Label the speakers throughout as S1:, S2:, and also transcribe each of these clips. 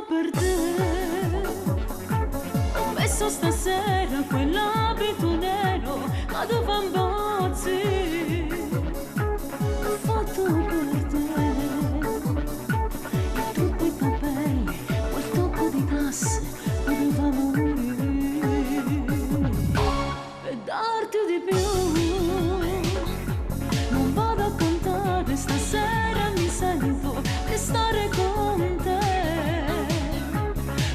S1: per te. Ho messo stasera quell'abito nero, ma dove impazzire? L'ho fatto per te. Il trucco i capelli, quel tocco di tasse, mi fa morire. Per darti di più, non vado a contare, stasera mi sento di stare con te.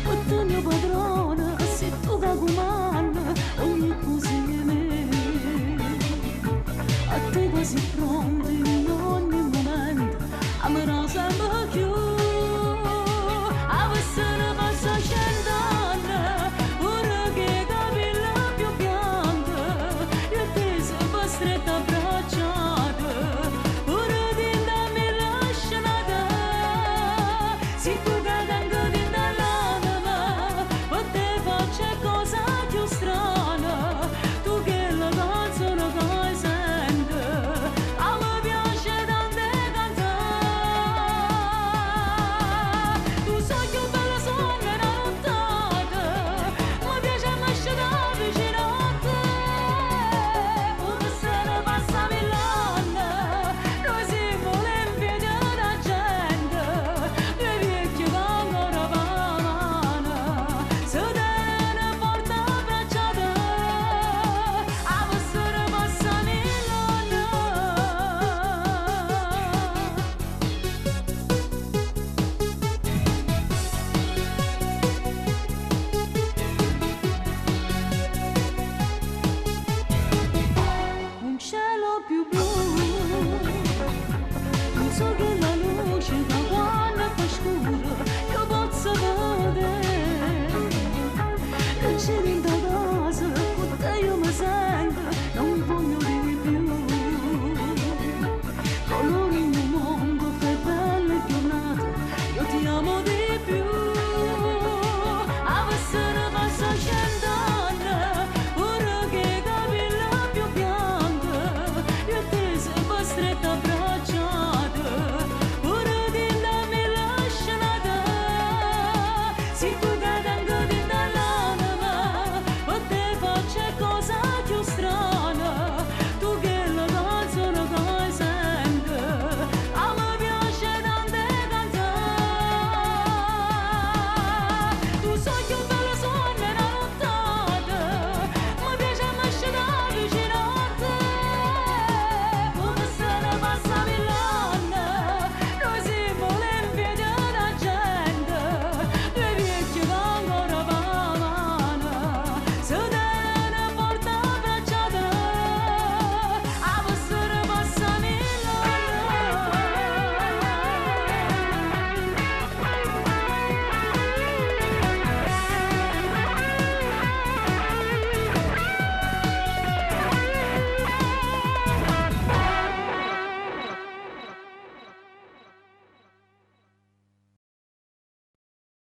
S1: O tu mio padrone, se tu da comanda ogni cosa di me. A te quasi pronti in ogni momento, amerò sempre più. A essere passa 100 anni, ora che capilla più bianca, io ti sempre stretta abbracciata, ora ti mi lascia nada.